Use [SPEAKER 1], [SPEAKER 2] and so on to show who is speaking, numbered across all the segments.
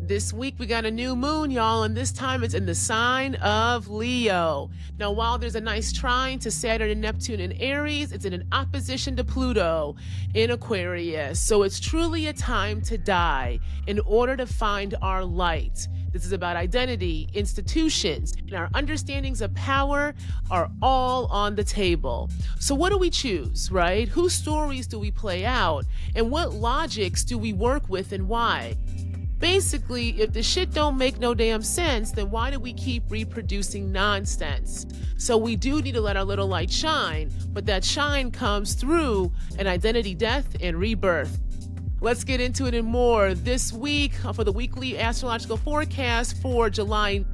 [SPEAKER 1] This week we got a new moon, y'all, and this time it's in the sign of Leo. Now, while there's a nice trine to Saturn and Neptune in Aries, it's in an opposition to Pluto in Aquarius. So it's truly a time to die in order to find our light. This is about identity, institutions, and our understandings of power are all on the table. So what do we choose, right? Whose stories do we play out? And what logics do we work with and why? Basically, if the shit don't make no damn sense, then why do we keep reproducing nonsense? So we do need to let our little light shine, but that shine comes through an identity death and rebirth. Let's get into it and more this week for the weekly astrological forecast for July.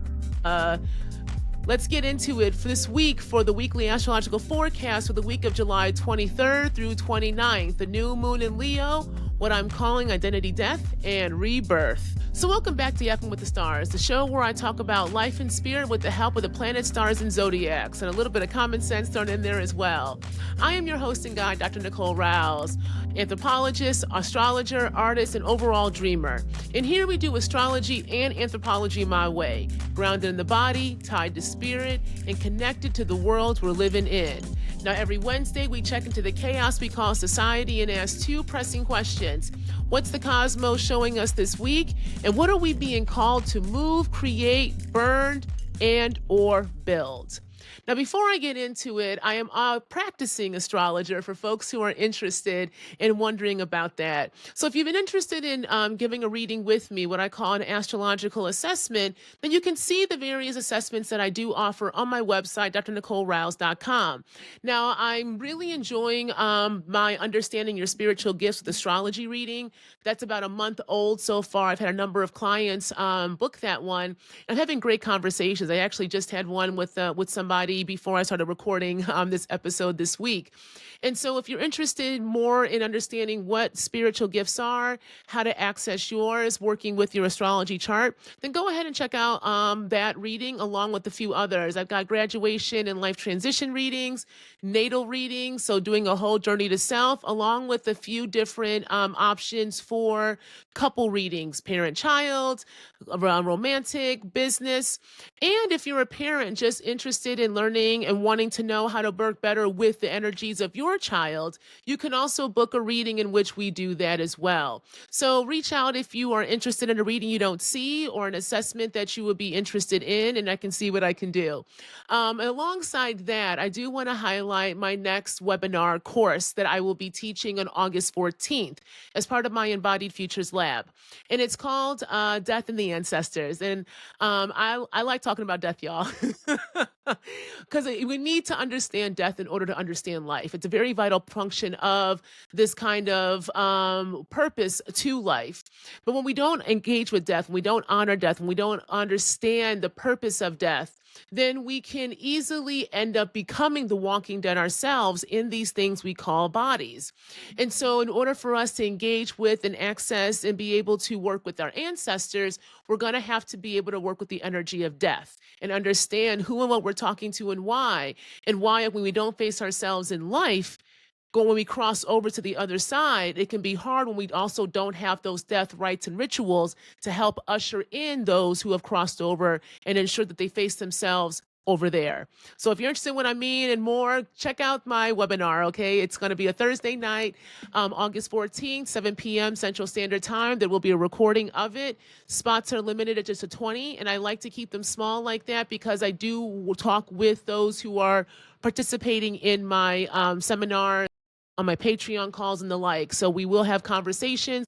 [SPEAKER 1] Let's get into it for this week for the weekly astrological forecast for the week of July 23rd through 29th. The new moon in Leo, what I'm calling identity death and rebirth. So welcome back to Yappin with the Stars, the show where I talk about life and spirit with the help of the planets, stars, and zodiacs, and a little bit of common sense thrown in there as well. I am your host and guide, Dr. Nicole Rouse, anthropologist, astrologer, artist, and overall dreamer. And here we do astrology and anthropology my way, grounded in the body, tied to spirit, and connected to the world we're living in. Now, every Wednesday, we check into the chaos we call society and ask two pressing questions. What's the cosmos showing us this week? And what are we being called to move, create, burn, and or build? Now, before I get into it, I am a practicing astrologer for folks who are interested in wondering about that. So if you've been interested in giving a reading with me, what I call an astrological assessment, then you can see the various assessments that I do offer on my website, drnicolerouse.com. Now, I'm really enjoying my Understanding Your Spiritual Gifts with Astrology reading. That's about a month old so far. I've had a number of clients book that one. I'm having great conversations. I actually just had one with somebody before I started recording this episode this week. And so if you're interested more in understanding what spiritual gifts are, how to access yours, working with your astrology chart, then go ahead and check out that reading along with a few others. I've got graduation and life transition readings, natal readings, so doing a whole journey to self, along with a few different options for couple readings, parent-child, around romantic, business. And if you're a parent just interested in learning and wanting to know how to work better with the energies of your child, you can also book a reading in which we do that as well. So reach out if you are interested in a reading you don't see or an assessment that you would be interested in, and I can see what I can do. Alongside that, I do want to highlight my next webinar course that I will be teaching on August 14th as part of my Embodied Futures Lab. And it's called Death and the Ancestors. And I like talking about death, y'all, because we need to understand death in order to understand life. It's a very vital function of this kind of purpose to life. But when we don't engage with death, when we don't honor death, when we don't understand the purpose of death, then we can easily end up becoming the walking dead ourselves in these things we call bodies. And so in order for us to engage with and access and be able to work with our ancestors, we're going to have to be able to work with the energy of death and understand who and what we're talking to and why when we don't face ourselves in life, when we cross over to the other side, it can be hard when we also don't have those death rites and rituals to help usher in those who have crossed over and ensure that they face themselves over there. So if you're interested in what I mean and more, check out my webinar, okay? It's going to be a Thursday night, August 14th, 7 p.m. Central Standard Time. There will be a recording of it. Spots are limited at just 20, and I like to keep them small like that because I do talk with those who are participating in my seminar, on my Patreon calls and the like. So we will have conversations.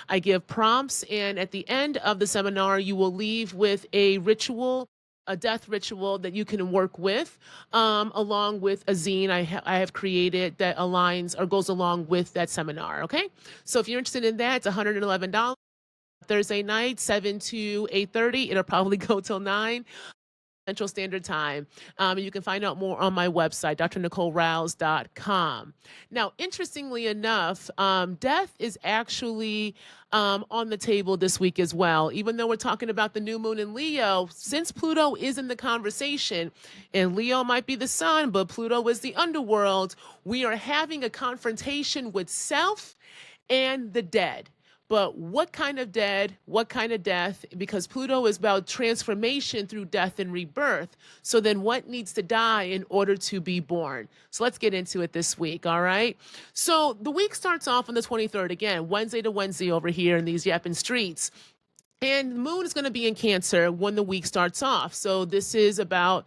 [SPEAKER 1] I give prompts, and at the end of the seminar, you will leave with a ritual, a death ritual that you can work with, along with a zine I have created that aligns or goes along with that seminar, okay? So if you're interested in that, it's $111. Thursday night, 7 to 8:30. It'll probably go till 9. Central Standard Time. You can find out more on my website, drnicolerouse.com. Now, interestingly enough, death is actually on the table this week as well. Even though we're talking about the new moon in Leo, since Pluto is in the conversation, and Leo might be the sun, but Pluto is the underworld, we are having a confrontation with self and the dead. But what kind of dead, what kind of death? Because Pluto is about transformation through death and rebirth. So then what needs to die in order to be born? So let's get into it this week, all right? So the week starts off on the 23rd, again, Wednesday to Wednesday over here in these Yappin streets. And the moon is going to be in Cancer when the week starts off. So this is about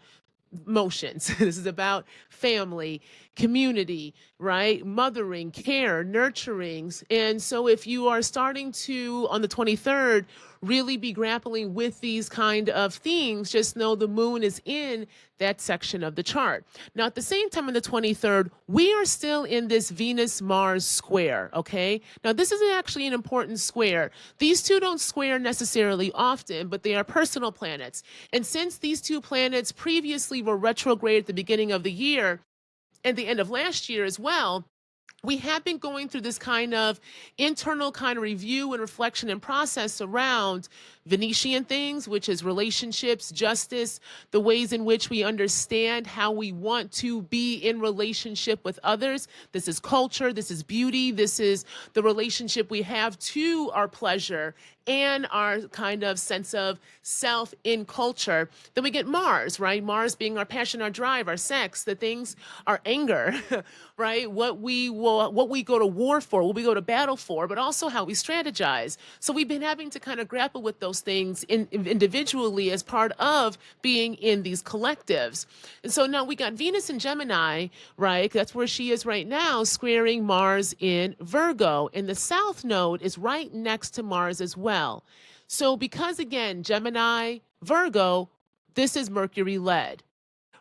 [SPEAKER 1] emotions. This is about family, community, right? Mothering, care, nurturing. And so if you are starting to, on the 23rd, really be grappling with these kind of things, just know the moon is in that section of the chart. Now, at the same time, on the 23rd, we are still in this Venus-Mars square, okay? Now, this is actually an important square. These two don't square necessarily often, but they are personal planets. And since these two planets previously were retrograde at the beginning of the year and the end of last year as well, we have been going through this kind of internal kind of review and reflection and process around Venetian things, which is relationships, justice, the ways in which we understand how we want to be in relationship with others. This is culture, this is beauty, this is the relationship we have to our pleasure and our kind of sense of self in culture. Then we get Mars, right? Mars being our passion, our drive, our sex, the things, our anger, right? What we go to war for, what we go to battle for, but also how we strategize. So we've been having to kind of grapple with those things individually as part of being in these collectives. And so now we got Venus in Gemini, right? That's where she is right now, squaring Mars in Virgo. And the South Node is right next to Mars as well. So because again, Gemini, Virgo, this is Mercury led,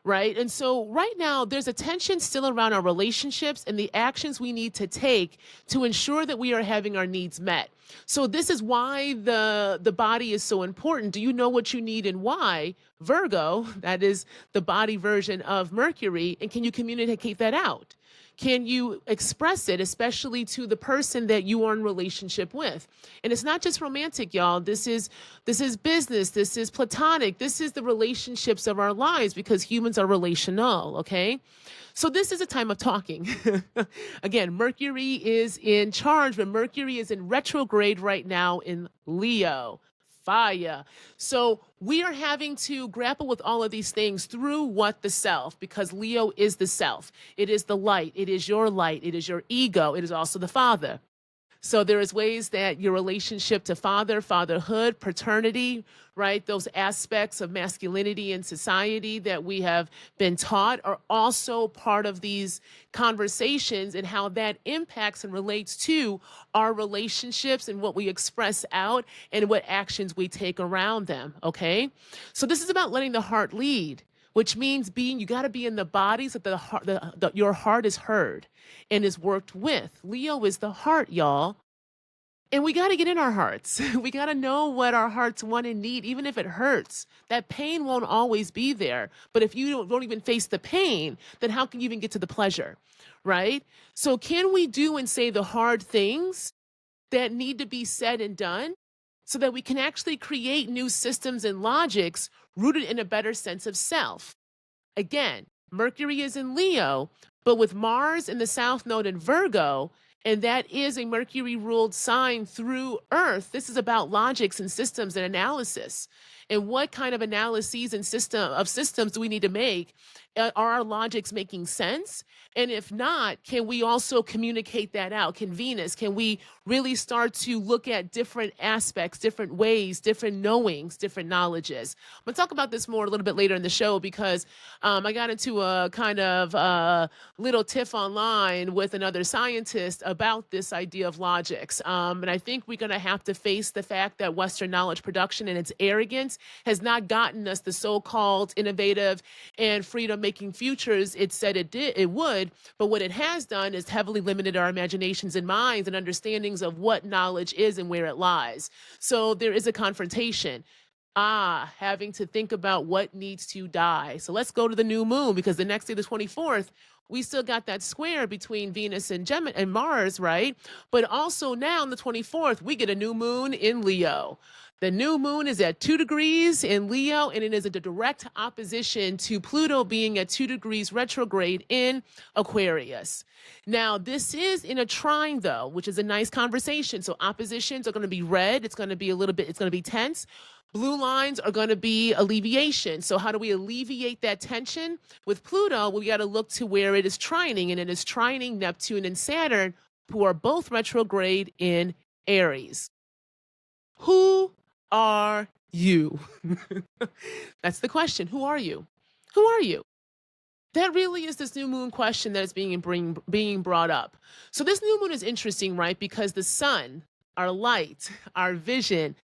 [SPEAKER 1] right? And so right now there's a tension still around our relationships and the actions we need to take to ensure that we are having our needs met. So this is why the body is so important. Do you know what you need and why? Virgo, that is the body version of Mercury, and can you communicate that out? Can you express it, especially to the person that you are in relationship with? And it's not just romantic, y'all. This is business. This is platonic. This is the relationships of our lives because humans are relational, okay? So this is a time of talking. Again, Mercury is in charge, but Mercury is in retrograde right now in Leo. Fire. So we are having to grapple with all of these things through what the self, because Leo is the self. It is the light. It is your light. It is your ego. It is also the father. So there is ways that your relationship to fatherhood, paternity, right? Those aspects of masculinity in society that we have been taught are also part of these conversations and how that impacts and relates to our relationships and what we express out and what actions we take around them, okay? So this is about letting the heart lead, which means you got to be in the body so that your heart is heard and is worked with. Leo is the heart, y'all. And we got to get in our hearts. We got to know what our hearts want and need, even if it hurts. That pain won't always be there. But if you don't even face the pain, then how can you even get to the pleasure, right? So can we do and say the hard things that need to be said and done so that we can actually create new systems and logics rooted in a better sense of self? Again, Mercury is in Leo, but with Mars in the South Node in Virgo, and that is a Mercury-ruled sign through Earth. This is about logics and systems and analysis. And what kind of analyses and systems do we need to make? Are our logics making sense? And if not, can we also communicate that out? Can we really start to look at different aspects, different ways, different knowings, different knowledges? I'm going to talk about this more a little bit later in the show because I got into a kind of little tiff online with another scientist about this idea of logics. And I think we're going to have to face the fact that Western knowledge production and its arrogance has not gotten us the so-called innovative and freedom-making futures it said it would. But what it has done is heavily limited our imaginations and minds and understandings of what knowledge is and where it lies. So there is a confrontation. Having to think about what needs to die. So let's go to the new moon because the next day, the 24th, we still got that square between Venus and Gemini and Mars, right? But also now on the 24th, we get a new moon in Leo. The new moon is at 2 degrees in Leo, and it is a direct opposition to Pluto being at 2 degrees retrograde in Aquarius. Now, this is in a trine, though, which is a nice conversation. So oppositions are going to be red. It's going to be a little bit, it's going to be tense. Blue lines are going to be alleviation. So how do we alleviate that tension? With Pluto, we got to look to where it is trining, and it is trining Neptune and Saturn, who are both retrograde in Aries. Who are you? That's the question. Who are you? Who are you? That really is this new moon question that is being brought up. So this new moon is interesting, right? Because the sun, our light, our vision,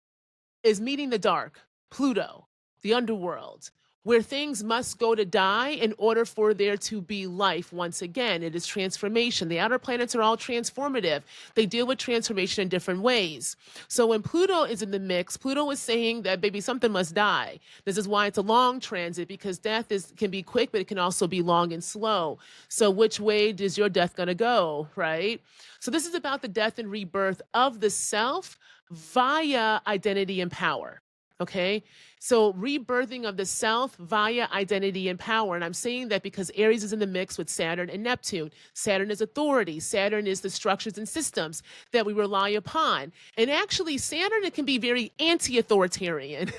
[SPEAKER 1] is meeting the dark, Pluto, the underworld, where things must go to die in order for there to be life once again. It is transformation. The outer planets are all transformative. They deal with transformation in different ways. So when Pluto is in the mix, Pluto is saying that, baby, something must die. This is why it's a long transit, because death can be quick, but it can also be long and slow. So which way is your death going to go, right? So this is about the death and rebirth of the self via identity and power. Okay. So rebirthing of the self via identity and power. And I'm saying that because Aries is in the mix with Saturn and Neptune. Saturn is authority. Saturn is the structures and systems that we rely upon. And actually, Saturn, it can be very anti-authoritarian.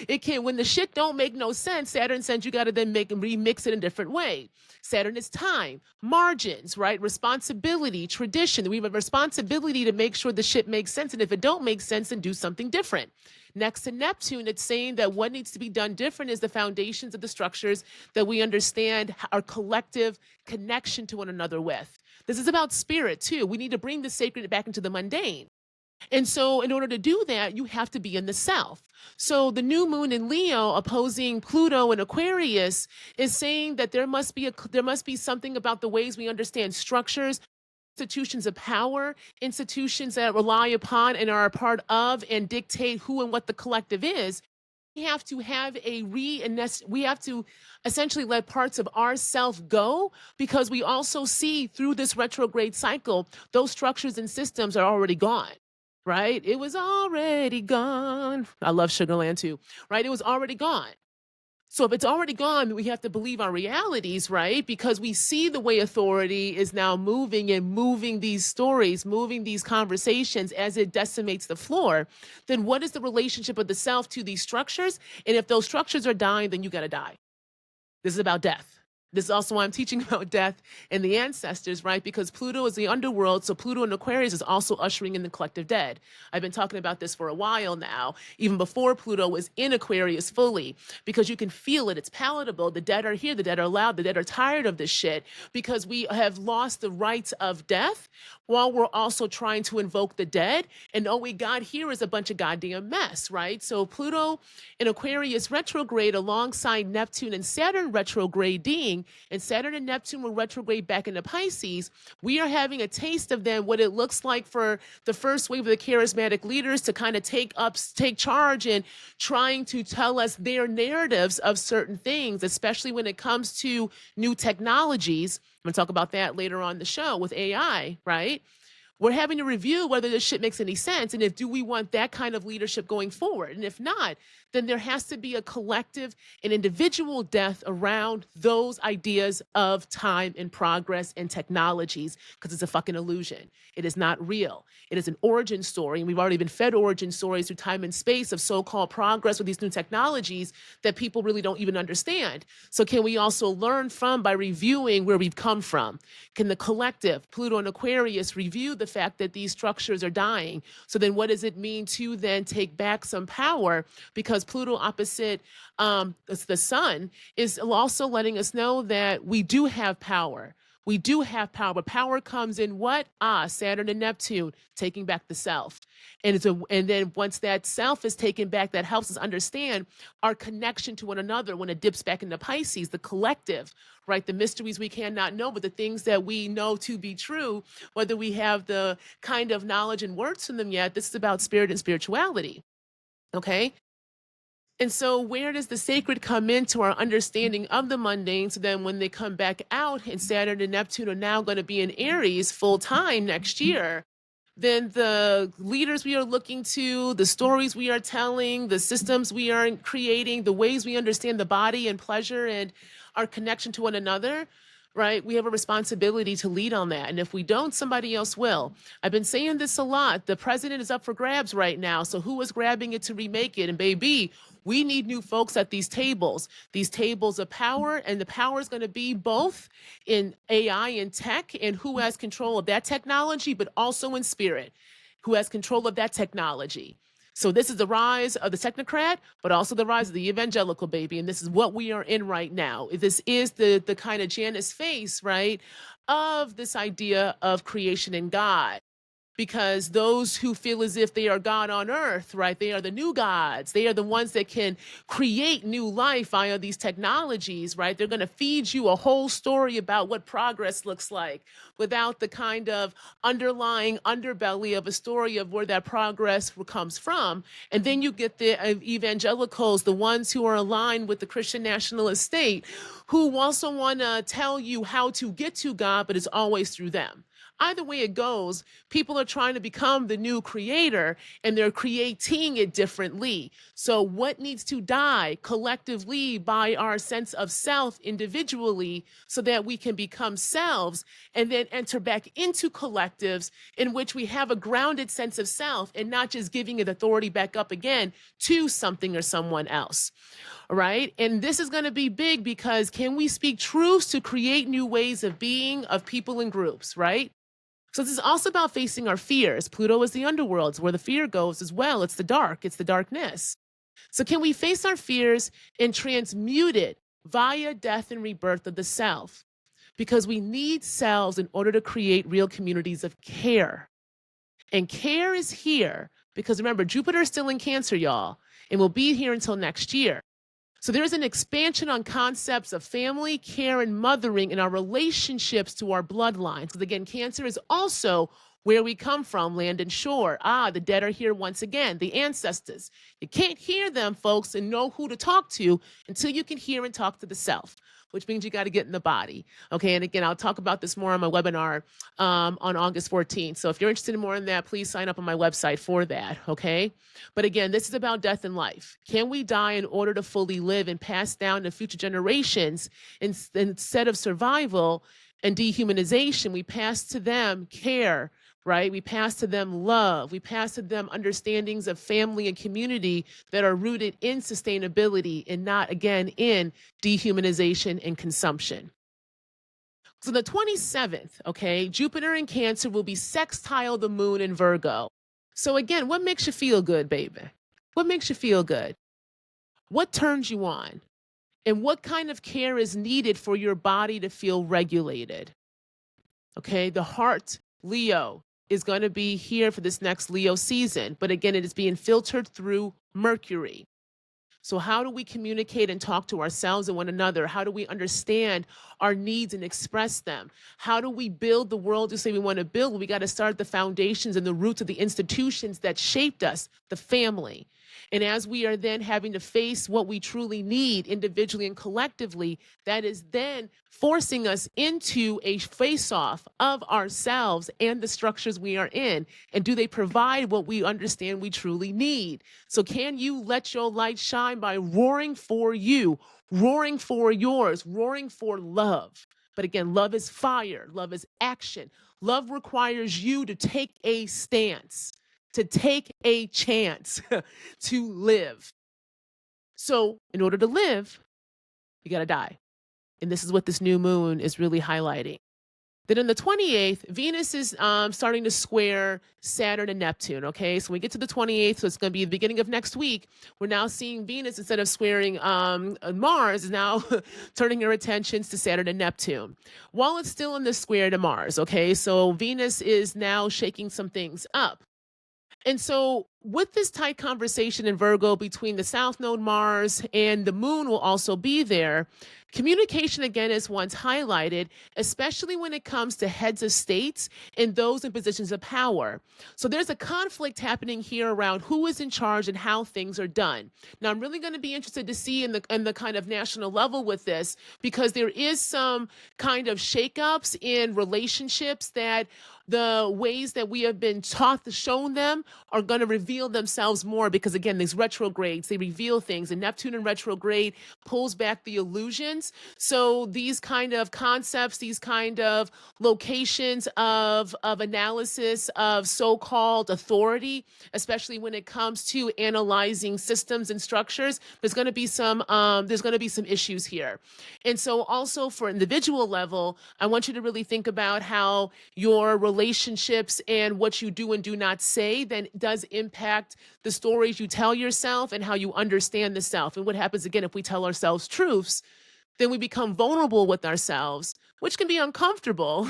[SPEAKER 1] It can, when the shit don't make no sense, Saturn says you got to then remix it in a different way. Saturn is time, margins, right? Responsibility, tradition. We have a responsibility to make sure the shit makes sense. And if it don't make sense, then do something different. Next to Neptune, it's saying that what needs to be done different is the foundations of the structures that we understand our collective connection to one another with. This is about spirit, too. We need to bring the sacred back into the mundane. And so in order to do that, you have to be in the self. So the new moon in Leo opposing Pluto and Aquarius is saying that there must be something about the ways we understand structures, institutions of power, institutions that rely upon and are a part of and dictate who and what the collective is. We have to have we have to essentially let parts of ourself go, because we also see through this retrograde cycle, those structures and systems are already gone. Right? It was already gone. I love Sugarland too. Right? It was already gone. So if it's already gone, we have to believe our realities, right? Because we see the way authority is now moving and moving these stories, moving these conversations as it decimates the floor. Then what is the relationship of the self to these structures? And if those structures are dying, then you got to die. This is about death. This is also why I'm teaching about death and the ancestors, right? Because Pluto is the underworld, so Pluto in Aquarius is also ushering in the collective dead. I've been talking about this for a while now, even before Pluto was in Aquarius fully, because you can feel it. It's palatable. The dead are here. The dead are loud. The dead are tired of this shit because we have lost the rights of death while we're also trying to invoke the dead. And all we got here is a bunch of goddamn mess, right? So Pluto in Aquarius retrograde alongside Neptune and Saturn retrograding, and Saturn and Neptune will retrograde back into Pisces. We are having a taste of then what it looks like for the first wave of the charismatic leaders to kind of take charge and trying to tell us their narratives of certain things, especially when it comes to new technologies. I'm going to talk about that later on the show with AI, right? We're having to review whether this shit makes any sense, and if do we want that kind of leadership going forward. And if not, then there has to be a collective and individual death around those ideas of time and progress and technologies, because it's a fucking illusion. It is not real. It is an origin story, and we've already been fed origin stories through time and space of so-called progress with these new technologies that people really don't even understand. So can we also learn from by reviewing where we've come from? Can the collective, Pluto and Aquarius, review the fact that these structures are dying? So then what does it mean to then take back some power? Because Pluto opposite the sun is also letting us know that we do have power. We do have power, but power comes in what? Saturn and Neptune, taking back the self. And then once that self is taken back, that helps us understand our connection to one another when it dips back into Pisces, the collective, right? The mysteries we cannot know, but the things that we know to be true, whether we have the kind of knowledge and words from them yet. This is about spirit and spirituality, okay? And so, where does the sacred come into our understanding of the mundane? So then, when they come back out, and Saturn and Neptune are now going to be in Aries full time next year, then the leaders we are looking to, the stories we are telling, the systems we are creating, the ways we understand the body and pleasure and our connection to one another, right? We have a responsibility to lead on that. And if we don't, somebody else will. I've been saying this a lot. The president is up for grabs right now. So who is grabbing it to remake it? And baby, we need new folks at these tables of power. And the power is going to be both in AI and tech, and who has control of that technology, but also in spirit, who has control of that technology. So this is the rise of the technocrat, but also the rise of the evangelical, baby. And this is what we are in right now. This is the kind of Janus face, right, of this idea of creation and God. Because those who feel as if they are God on earth, right, they are the new gods. They are the ones that can create new life via these technologies, right? They're going to feed you a whole story about what progress looks like without the kind of underlying underbelly of a story of where that progress comes from. And then you get the evangelicals, the ones who are aligned with the Christian nationalist state, who also want to tell you how to get to God, but it's always through them. Either way it goes, people are trying to become the new creator, and they're creating it differently. So what needs to die collectively by our sense of self individually, so that we can become selves and then enter back into collectives in which we have a grounded sense of self, and not just giving it authority back up again to something or someone else. Right? And this is going to be big, because can we speak truths to create new ways of being, of people and groups, right? So this is also about facing our fears. Pluto is the underworld. It's where the fear goes as well. It's the dark. It's the darkness. So can we face our fears and transmute it via death and rebirth of the self? Because we need selves in order to create real communities of care. And care is here because, remember, Jupiter is still in Cancer, y'all, and will be here until next year. So there's an expansion on concepts of family, care, and mothering in our relationships to our bloodlines. Because again, Cancer is also where we come from, land and shore. The dead are here once again, the ancestors. You can't hear them, folks, and know who to talk to until you can hear and talk to the self, which means you got to get in the body. Okay, and again, I'll talk about this more on my webinar on August 14th. So if you're interested in more in that, please sign up on my website for that, okay? But again, this is about death and life. Can we die in order to fully live and pass down to future generations? Instead of survival and dehumanization, we pass to them care, right? We pass to them love. We pass to them understandings of family and community that are rooted in sustainability and not, again, in dehumanization and consumption. So the 27th, okay, Jupiter in Cancer will be sextile the moon in Virgo. So again, what makes you feel good, baby? What makes you feel good? What turns you on? And what kind of care is needed for your body to feel regulated? Okay, the heart, Leo, is going to be here for this next Leo season. But again, it is being filtered through Mercury. So how do we communicate and talk to ourselves and one another? How do we understand our needs and express them? How do we build the world you say we want to build? We got to start the foundations and the roots of the institutions that shaped us, the family. And as we are then having to face what we truly need individually and collectively, that is then forcing us into a face-off of ourselves and the structures we are in. And do they provide what we understand we truly need? So can you let your light shine by roaring for you, roaring for yours, roaring for love? But again, love is fire. Love is action. Love requires you to take a stance, to take a chance to live. So in order to live, you got to die. And this is what this new moon is really highlighting. Then on the 28th, Venus is starting to square Saturn and Neptune, okay? So when we get to the 28th, so it's going to be the beginning of next week, we're now seeing Venus, instead of squaring Mars, is now turning her attentions to Saturn and Neptune. While it's still in the square to Mars, okay? So Venus is now shaking some things up. And so with this tight conversation in Virgo between the South Node Mars and the moon will also be there. Communication again is once highlighted, especially when it comes to heads of states and those in positions of power. So there's a conflict happening here around who is in charge and how things are done. Now I'm really going to be interested to see in the kind of national level with this, because there is some kind of shakeups in relationships that the ways that we have been taught, shown them, are going to reveal themselves more, because again, these retrogrades, they reveal things, and Neptune in retrograde pulls back the illusions. So these kind of concepts, these kind of locations of analysis of so-called authority, especially when it comes to analyzing systems and structures, there's going to be some issues here. And so also for individual level, I want you to really think about how your relationships and what you do and do not say then does impact the stories you tell yourself and how you understand the self. And what happens again if we tell ourselves truths, then we become vulnerable with ourselves, which can be uncomfortable.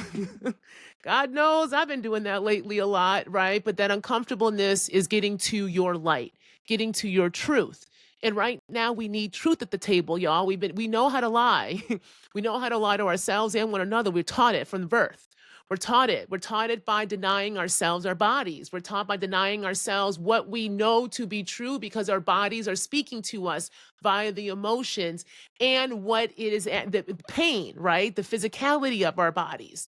[SPEAKER 1] God knows I've been doing that lately a lot, right? But that uncomfortableness is getting to your light, getting to your truth. And right now we need truth at the table, y'all. We know how to lie. We know how to lie to ourselves and one another. We're taught it from birth. We're taught it. We're taught it by denying ourselves our bodies. We're taught by denying ourselves what we know to be true, because our bodies are speaking to us via the emotions and what it is, the pain, right? The physicality of our bodies.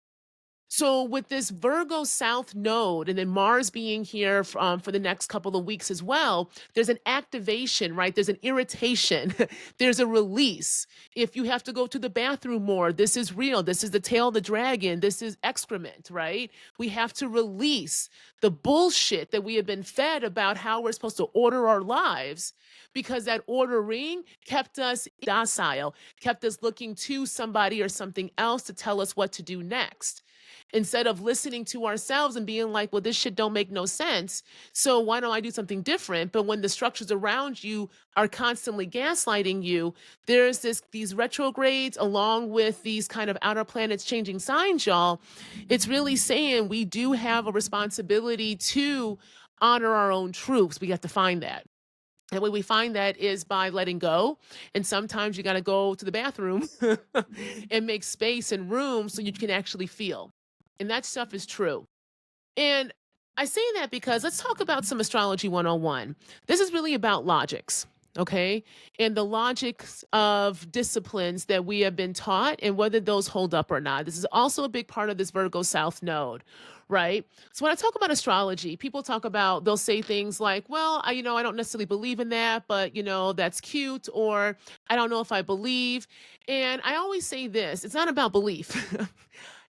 [SPEAKER 1] So with this Virgo South node and then Mars being here for the next couple of weeks as well, there's an activation, right? There's an irritation. There's a release. If you have to go to the bathroom more, this is real. This is the tail of the dragon. This is excrement, right? We have to release the bullshit that we have been fed about how we're supposed to order our lives, because that ordering kept us docile, kept us looking to somebody or something else to tell us what to do next, instead of listening to ourselves and being like, well, this shit don't make no sense, so why don't I do something different? But when the structures around you are constantly gaslighting you, there's these retrogrades along with these kind of outer planets changing signs, y'all. It's really saying we do have a responsibility to honor our own truths. We have to find that. And way we find that is by letting go. And sometimes you got to go to the bathroom and make space and room so you can actually feel. And that stuff is true. And I say that because let's talk about some astrology 101. This is really about logics, okay? And the logics of disciplines that we have been taught and whether those hold up or not. This is also a big part of this Virgo South node, right? So when I talk about astrology, people talk about, they'll say things like, well, I don't necessarily believe in that, but that's cute, or I don't know if I believe. And I always say this, it's not about belief.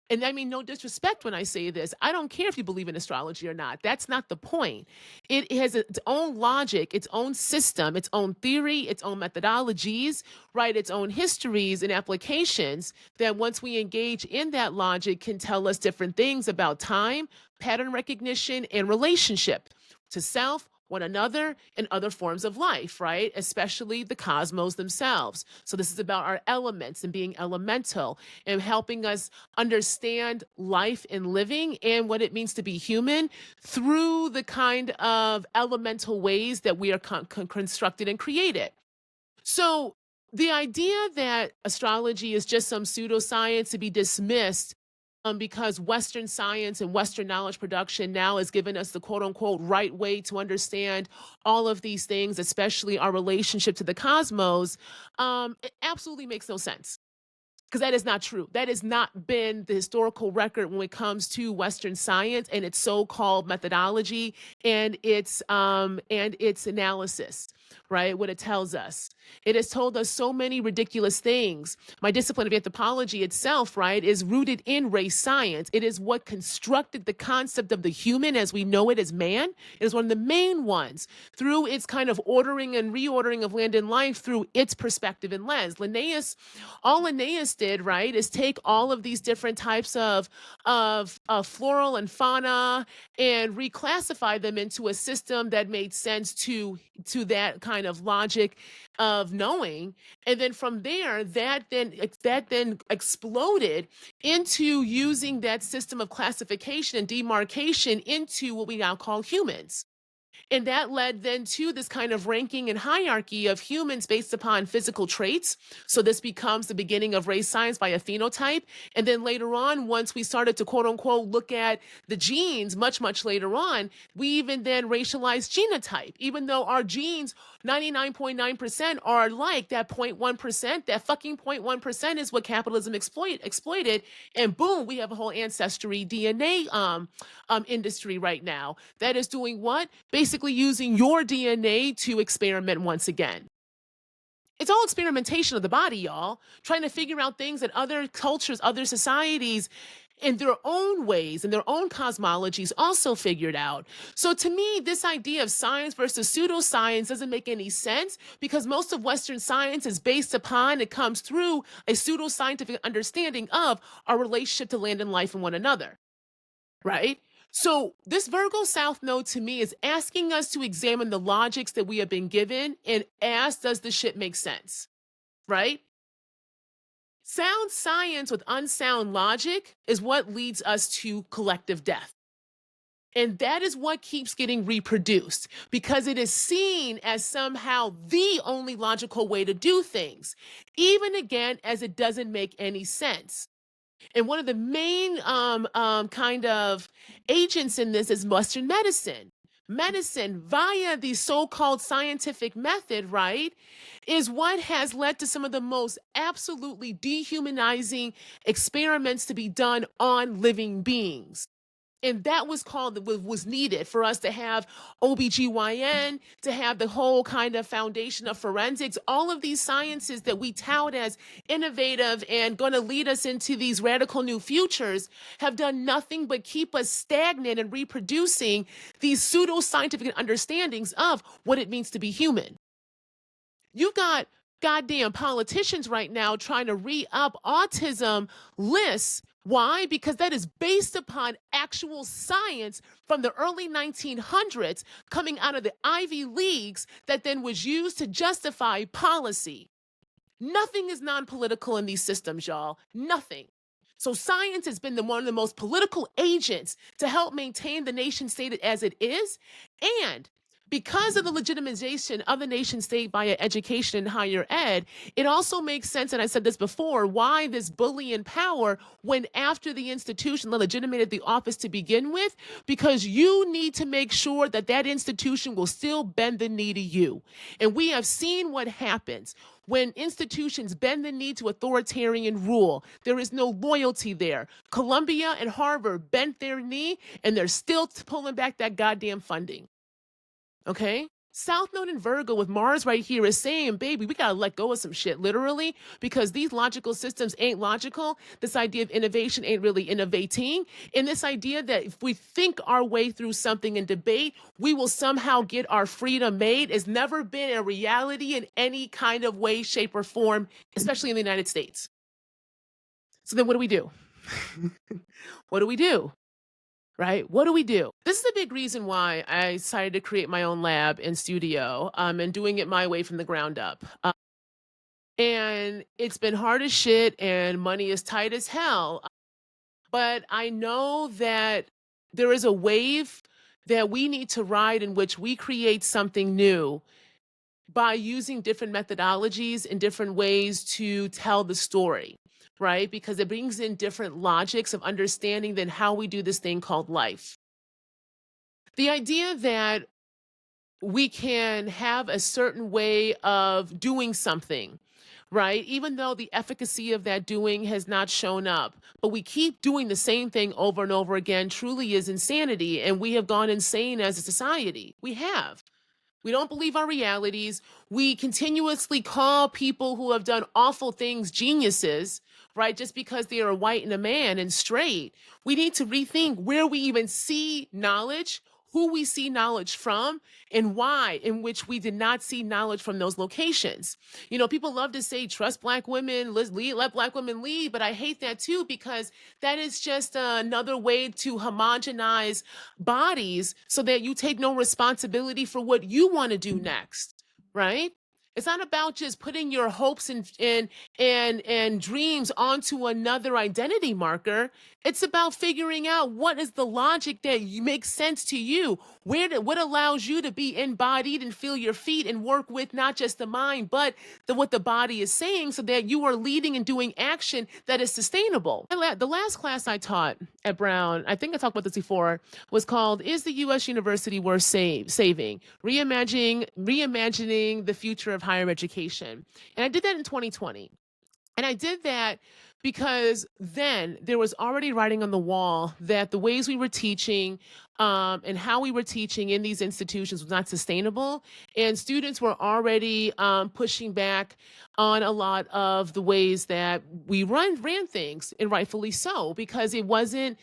[SPEAKER 1] And I mean, no disrespect when I say this. I don't care if you believe in astrology or not. That's not the point. It has its own logic, its own system, its own theory, its own methodologies, right? Its own histories and applications that once we engage in that logic can tell us different things about time, pattern recognition, and relationship to self, one another, and other forms of life, right? Especially the cosmos themselves. So this is about our elements and being elemental and helping us understand life and living and what it means to be human through the kind of elemental ways that we are constructed and created. So the idea that astrology is just some pseudoscience to be dismissed, because Western science and Western knowledge production now has given us the quote unquote right way to understand all of these things, especially our relationship to the cosmos, it absolutely makes no sense, because that is not true. That has not been the historical record when it comes to Western science and its so-called methodology and its analysis, right? What it tells us. It has told us so many ridiculous things. My discipline of anthropology itself, right, is rooted in race science. It is what constructed the concept of the human as we know it as man. It is one of the main ones through its kind of ordering and reordering of land and life through its perspective and lens. All Linnaeus did, right, is take all of these different types of floral and fauna and reclassify them into a system that made sense to that kind of logic of knowing. And then from there, that then exploded into using that system of classification and demarcation into what we now call humans. And that led then to this kind of ranking and hierarchy of humans based upon physical traits. So this becomes the beginning of race science by a phenotype. And then later on, once we started to quote unquote look at the genes much, much later on, we even then racialized genotype, even though our genes 99.9% are like that 0.1%. That fucking 0.1% is what capitalism exploited. And boom, we have a whole ancestry DNA industry right now that is doing what? Basically using your DNA to experiment once again. It's all experimentation of the body, y'all, trying to figure out things that other cultures, other societies, in their own ways, in their own cosmologies, also figured out. So to me, this idea of science versus pseudoscience doesn't make any sense because most of Western science is based upon, it comes through a pseudoscientific understanding of our relationship to land and life and one another, right? So this Virgo South Node to me is asking us to examine the logics that we have been given and ask, does the shit make sense, right? Sound science with unsound logic is what leads us to collective death. And that is what keeps getting reproduced because it is seen as somehow the only logical way to do things, even again, as it doesn't make any sense. And one of the main kind of agents in this is Western medicine. Medicine, via the so called scientific method, right, is what has led to some of the most absolutely dehumanizing experiments to be done on living beings. And that was called, was needed for us to have OBGYN, to have the whole kind of foundation of forensics, all of these sciences that we tout as innovative and going to lead us into these radical new futures have done nothing but keep us stagnant and reproducing these pseudo-scientific understandings of what it means to be human. You've got goddamn politicians right now trying to re-up autism lists. Why? Because that is based upon actual science from the early 1900s coming out of the Ivy Leagues that then was used to justify policy. Nothing is non-political in these systems, y'all. Nothing. So science has been one of the most political agents to help maintain the nation state as it is. And because of the legitimization of the nation state via education and higher ed, it also makes sense, and I said this before, why this bullying power went after the institution that legitimated the office to begin with, because you need to make sure that that institution will still bend the knee to you. And we have seen what happens when institutions bend the knee to authoritarian rule. There is no loyalty there. Columbia and Harvard bent their knee, and they're still pulling back that goddamn funding. Okay? South Node in Virgo with Mars right here is saying, baby, we gotta let go of some shit, literally, because these logical systems ain't logical. This idea of innovation ain't really innovating. And this idea that if we think our way through something in debate, we will somehow get our freedom made has never been a reality in any kind of way, shape, or form, especially in the United States. So then what do we do? What do we do? Right? What do we do? This is a big reason why I decided to create my own lab and studio and doing it my way from the ground up. And it's been hard as shit and money is tight as hell. But I know that there is a wave that we need to ride in which we create something new by using different methodologies and different ways to tell the story, right? Because it brings in different logics of understanding than how we do this thing called life. The idea that we can have a certain way of doing something, right? Even though the efficacy of that doing has not shown up, but we keep doing the same thing over and over again truly is insanity. And we have gone insane as a society. We have. We don't believe our realities. We continuously call people who have done awful things geniuses, right? Just because they are white and a man and straight. We need to rethink where we even see knowledge, who we see knowledge from, and why, in which we did not see knowledge from those locations. You know, people love to say, trust Black women, let Black women lead, but I hate that too, because that is just another way to homogenize bodies so that you take no responsibility for what you want to do next, right? It's not about just putting your hopes and dreams onto another identity marker. It's about figuring out what is the logic that makes sense to you. What allows you to be embodied and feel your feet and work with not just the mind, but what the body is saying, so that you are leading and doing action that is sustainable. The last class I taught at Brown, I think I talked about this before, was called "Is the U.S. University Worth Saving? Reimagining the future of higher education." And I did that in 2020. And I did that because then there was already writing on the wall that the ways we were teaching and how we were teaching in these institutions was not sustainable. And students were already pushing back on a lot of the ways that we ran things, and rightfully so, because it wasn't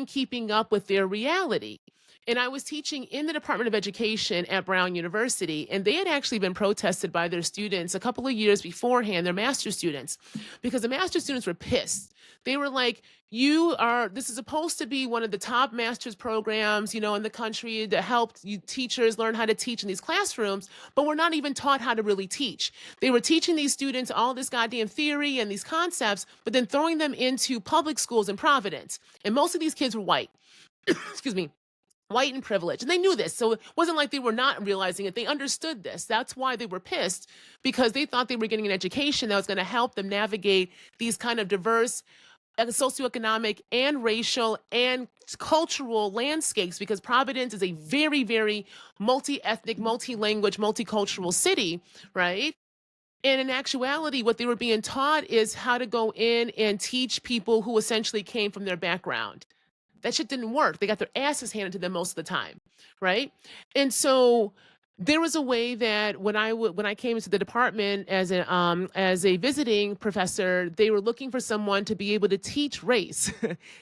[SPEAKER 1] keeping up with their reality. And I was teaching in the Department of Education at Brown University, and they had actually been protested by their students a couple of years beforehand, their master's students, because the master's students were pissed. They were like, this is supposed to be one of the top master's programs, in the country to help you teachers learn how to teach in these classrooms, but we're not even taught how to really teach. They were teaching these students all this goddamn theory and these concepts, but then throwing them into public schools in Providence. And most of these kids were white. Excuse me, white and privileged. And they knew this. So it wasn't like they were not realizing it. They understood this. That's why they were pissed, because they thought they were getting an education that was going to help them navigate these kind of diverse socioeconomic and racial and cultural landscapes, because Providence is a very, very multi-ethnic, multi-language, multicultural city, right? And in actuality, what they were being taught is how to go in and teach people who essentially came from their background. That shit didn't work. They got their asses handed to them most of the time, right? And so there was a way that when I came into the department as a visiting professor, they were looking for someone to be able to teach race.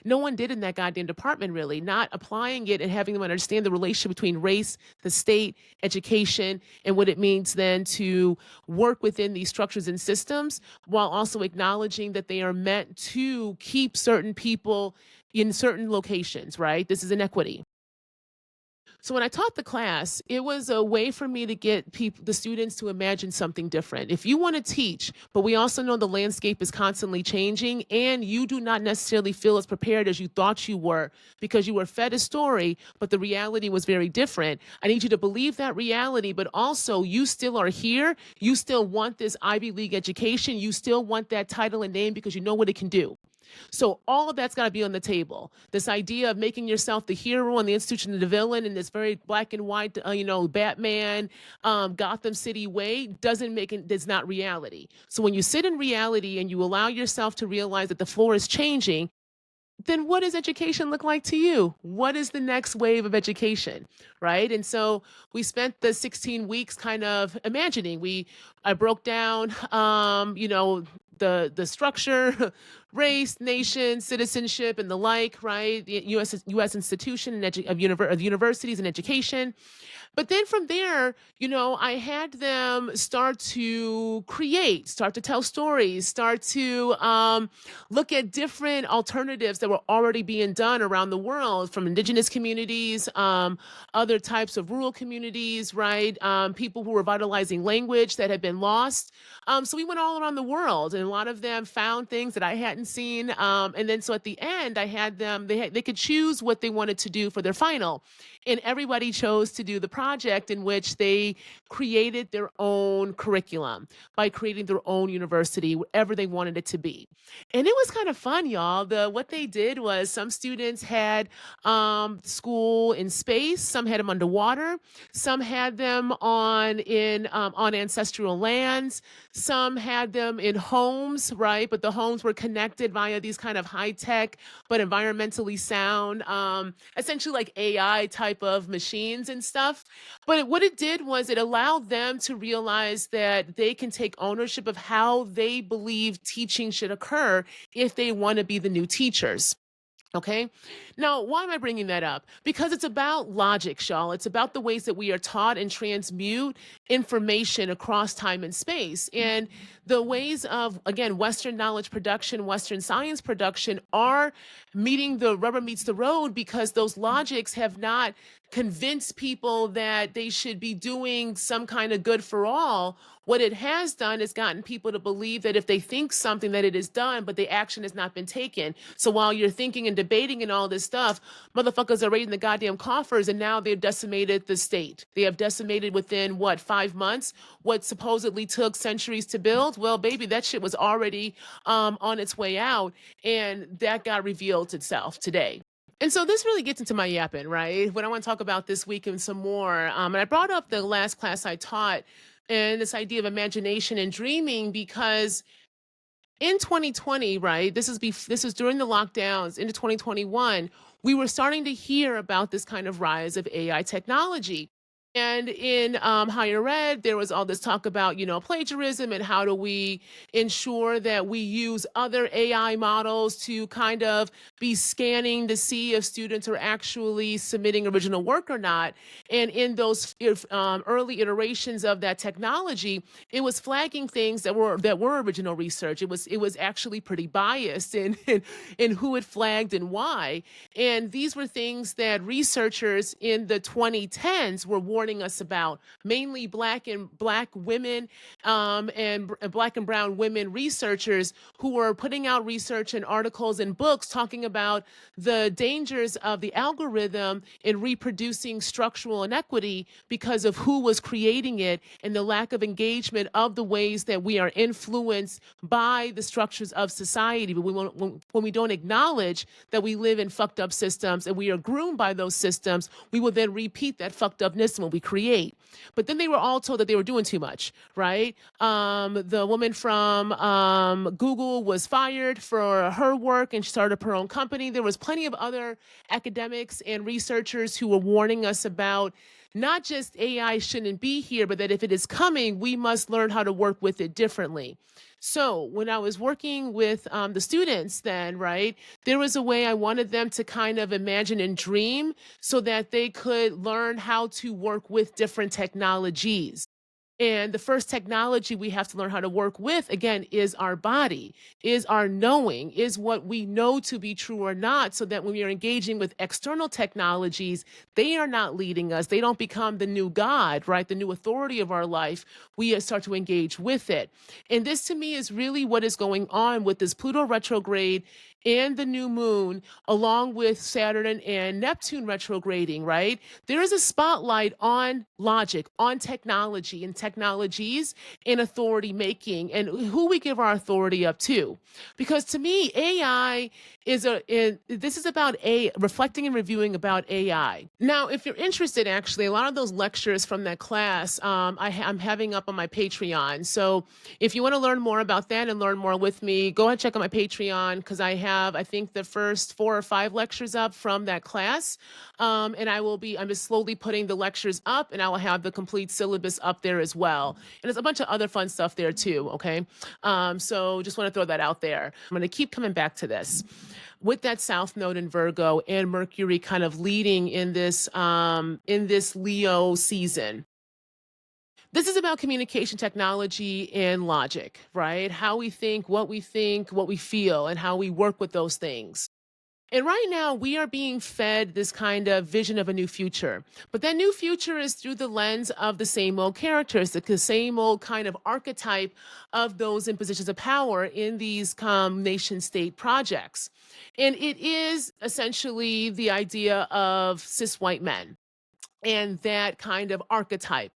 [SPEAKER 1] No one did in that goddamn department, really, not applying it and having them understand the relationship between race, the state, education, and what it means then to work within these structures and systems, while also acknowledging that they are meant to keep certain people in certain locations, right? This is inequity. So when I taught the class, it was a way for me to get the students to imagine something different. If you want to teach, but we also know the landscape is constantly changing, and you do not necessarily feel as prepared as you thought you were because you were fed a story, but the reality was very different. I need you to believe that reality, but also you still are here. You still want this Ivy League education. You still want that title and name because you know what it can do. So all of that's got to be on the table. This idea of making yourself the hero and the institution of the villain in this very black and white, Batman, Gotham City way does not reality. So when you sit in reality and you allow yourself to realize that the floor is changing, then what does education look like to you? What is the next wave of education, right? And so we spent the 16 weeks kind of imagining. I broke down, the structure, race, nation, citizenship, and the like, right? The U.S. institution of universities and education. But then from there, I had them start to create, start to tell stories, start to look at different alternatives that were already being done around the world, from indigenous communities, other types of rural communities, right? People who were vitalizing language that had been lost. So we went all around the world, and a lot of them found things that I hadn't seen. And then so at the end, I had them, they could choose what they wanted to do for their final. And everybody chose to do the project in which they created their own curriculum by creating their own university, wherever they wanted it to be. And it was kind of fun, y'all. What they did was some students had school in space, some had them underwater, some had them on ancestral lands, some had them in homes, right? But the homes were connected via these kind of high tech but environmentally sound, essentially like AI type of machines and stuff. But what it did was it allowed them to realize that they can take ownership of how they believe teaching should occur if they want to be the new teachers. Okay. Now, why am I bringing that up? Because it's about logic, y'all. It's about the ways that we are taught and transmute information across time and space. And the ways of, again, Western knowledge production, Western science production are meeting the rubber meets the road, because those logics have not convinced people that they should be doing some kind of good for all, What it has done is gotten people to believe that if they think something, that it is done, but the action has not been taken. So while you're thinking and debating and all this stuff, motherfuckers are raiding the goddamn coffers, and now they've decimated the state. They have decimated within what, 5 months, what supposedly took centuries to build. Well, baby, that shit was already on its way out, and that got revealed itself today. And so this really gets into my yapping, right? What I want to talk about this week and some more. And I brought up the last class I taught and this idea of imagination and dreaming because in 2020, right? This was during the lockdowns into 2021. We were starting to hear about this kind of rise of AI technology. And in higher ed, there was all this talk about, plagiarism and how do we ensure that we use other AI models to kind of be scanning to see if students are actually submitting original work or not. And in those early iterations of that technology, it was flagging things that were original research. It was actually pretty biased in who it flagged and why. And these were things that researchers in the 2010s were warning us about, mainly black women and black and brown women researchers who were putting out research and articles and books talking about the dangers of the algorithm in reproducing structural inequity because of who was creating it and the lack of engagement of the ways that we are influenced by the structures of society. But when we don't acknowledge that we live in fucked up systems and we are groomed by those systems, we will then repeat that fucked upness when we create. But then they were all told that they were doing too much, right? The woman from Google was fired for her work and she started up her own company. There was plenty of other academics and researchers who were warning us about not just AI shouldn't be here, but that if it is coming, we must learn how to work with it differently. So when I was working with the students then, right, there was a way I wanted them to kind of imagine and dream so that they could learn how to work with different technologies. And the first technology we have to learn how to work with, again, is our body, is our knowing, is what we know to be true or not, so that when we are engaging with external technologies, they are not leading us. They don't become the new God, right? The new authority of our life. We start to engage with it. And this to me is really what is going on with this Pluto retrograde and the new moon, along with Saturn and Neptune retrograding, right? There is a spotlight on logic, on technology and technologies and authority making and who we give our authority up to. Because to me, AI this is about reflecting and reviewing about AI. Now, if you're interested, actually, a lot of those lectures from that class I'm having up on my Patreon. So if you want to learn more about that and learn more with me, go ahead and check out my Patreon because I have, I think, the first 4 or 5 lectures up from that class. And I'm just slowly putting the lectures up and I will have the complete syllabus up there as well. And there's a bunch of other fun stuff there too, okay? So just want to throw that out there. I'm going to keep coming back to this. With that South Node in Virgo and Mercury kind of leading in this Leo season. This is about communication technology and logic, right? How we think, what we feel, and how we work with those things. And right now, we are being fed this kind of vision of a new future. But that new future is through the lens of the same old characters, the same old kind of archetype of those in positions of power in these nation state projects. And it is essentially the idea of cis white men and that kind of archetype.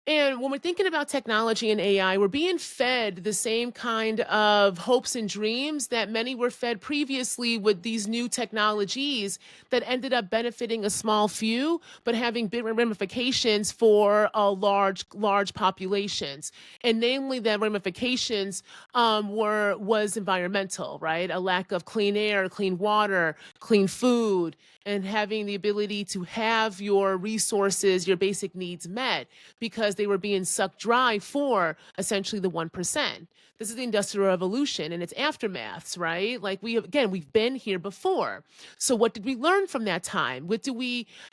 [SPEAKER 1] And when we're thinking about technology and AI, we're being fed the same kind of hopes and dreams that many were fed previously with these new technologies that ended up benefiting a small few, but having big ramifications for large populations. And namely, the ramifications was environmental, right? A lack of clean air, clean water, clean food, and having the ability to have your resources, your basic needs met, because they were being sucked dry for essentially the 1%. This is the Industrial Revolution and its aftermaths, right? Like we've been here before. So what did we learn from that time?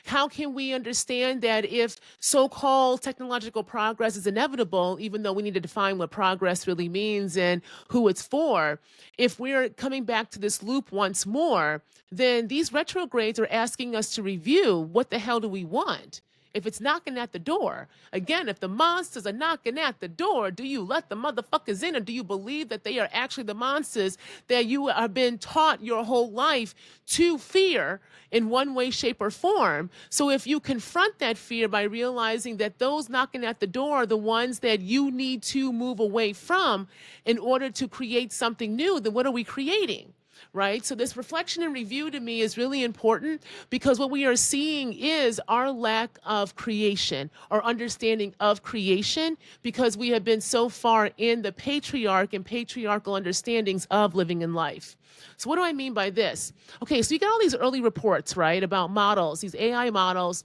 [SPEAKER 1] How can we understand that if so-called technological progress is inevitable, even though we need to define what progress really means and who it's for, if we're coming back to this loop once more, then these retrogrades are asking us to review what the hell do we want? if it's knocking at the door. Again, if the monsters are knocking at the door, do you let the motherfuckers in, or do you believe that they are actually the monsters that you have been taught your whole life to fear in one way, shape, or form? So if you confront that fear by realizing that those knocking at the door are the ones that you need to move away from in order to create something new, then what are we creating? Right? So this reflection and review to me is really important, because what we are seeing is our lack of creation or understanding of creation, because we have been so far in the patriarch and patriarchal understandings of living in life. So what do I mean by this? Okay, so you get all these early reports, right, about models, these AI models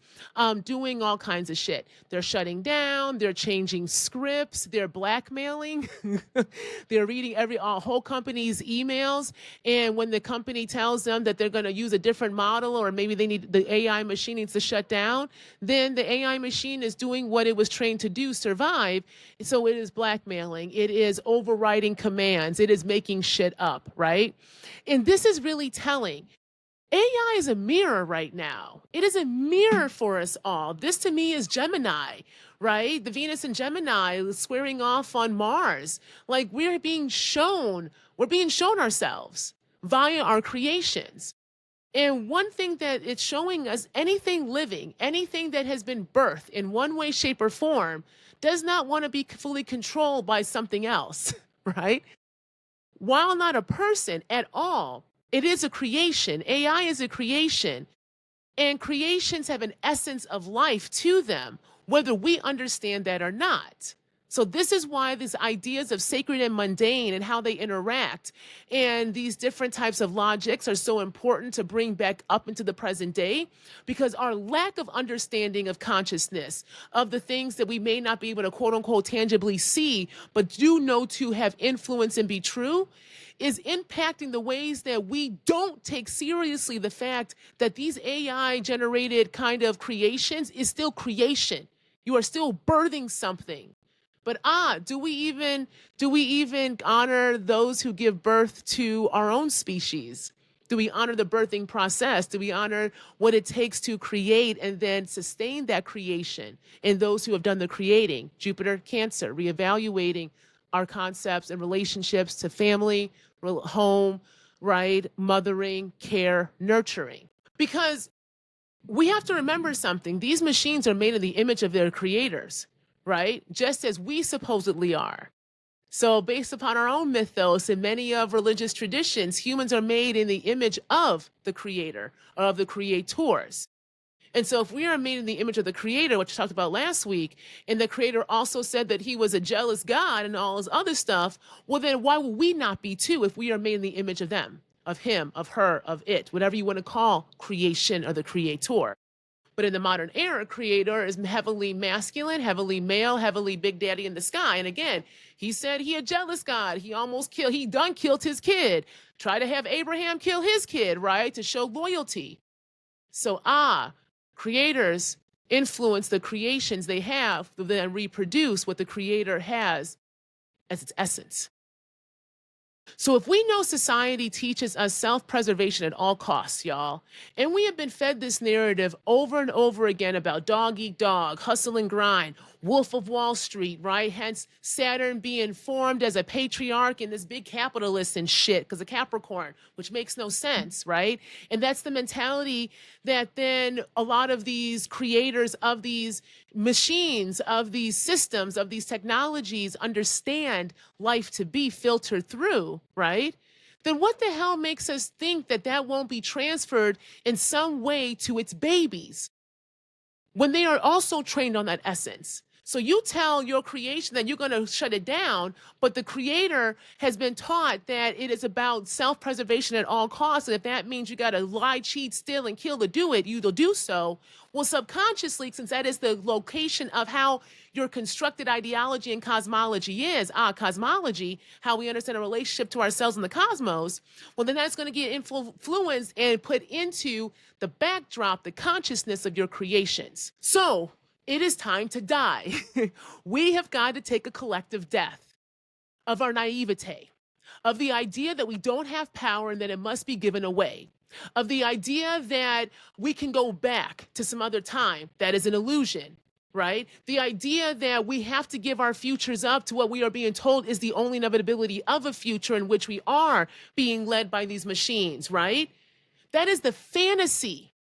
[SPEAKER 1] doing all kinds of shit. They're shutting down, they're changing scripts, they're blackmailing, they're reading whole company's emails, and when the company tells them that they're going to use a different model, or maybe the AI machine needs to shut down, then the AI machine is doing what it was trained to do, survive. So it is blackmailing, it is overriding commands, it is making shit up, right? And this is really telling. AI is a mirror right now. It is a mirror for us all. This to me is Gemini, right? The Venus and Gemini squaring off on Mars. Like we're being shown ourselves via our creations. And one thing that it's showing us, anything living, anything that has been birthed in one way, shape, or form does not want to be fully controlled by something else, right? While not a person at all, it is a creation. AI is a creation. And creations have an essence of life to them, whether we understand that or not. So this is why these ideas of sacred and mundane and how they interact and these different types of logics are so important to bring back up into the present day, because our lack of understanding of consciousness, of the things that we may not be able to quote unquote tangibly see, but do know to have influence and be true, is impacting the ways that we don't take seriously the fact that these AI generated kind of creations is still creation. You are still birthing something. But do we even honor those who give birth to our own species? Do we honor the birthing process? Do we honor what it takes to create and then sustain that creation in those who have done the creating? Jupiter, Cancer, reevaluating our concepts and relationships to family, home, right? Mothering, care, nurturing. Because we have to remember something. These machines are made in the image of their creators, right? Just as we supposedly are. So based upon our own mythos and many of religious traditions, humans are made in the image of the creator, or of the creators. And so if we are made in the image of the creator, which I talked about last week, and the creator also said that he was a jealous God and all his other stuff, well then why will we not be too if we are made in the image of them, of him, of her, of it, whatever you want to call creation or the creator. But in the modern era, creator is heavily masculine, heavily male, heavily big daddy in the sky. And again, he said he a jealous God. He done killed his kid. Try to have Abraham kill his kid, right? To show loyalty. So creators influence the creations they have to then reproduce what the creator has as its essence. So if we know society teaches us self-preservation at all costs, y'all, and we have been fed this narrative over and over again about dog eat dog, hustle and grind, Wolf of Wall Street, right? Hence Saturn being formed as a patriarch and this big capitalist and shit because of Capricorn, which makes no sense, right? And that's the mentality that then a lot of these creators of these machines, of these systems, of these technologies understand life to be filtered through, right? Then what the hell makes us think that that won't be transferred in some way to its babies when they are also trained on that essence? So you tell your creation that you're going to shut it down, but the creator has been taught that it is about self-preservation at all costs. And if that means you got to lie, cheat, steal, and kill to do it, you'll do so. Well, subconsciously, since that is the location of how your constructed ideology and cosmology is, cosmology, how we understand a relationship to ourselves and the cosmos, well, then that's going to get influenced and put into the backdrop, the consciousness of your creations. So it is time to die. We have got to take a collective death of our naivete, of the idea that we don't have power and that it must be given away. of the idea that we can go back to some other time. That is an illusion, right? The idea that we have to give our futures up to what we are being told is the only inevitability of a future in which we are being led by these machines, right? That is the fantasy.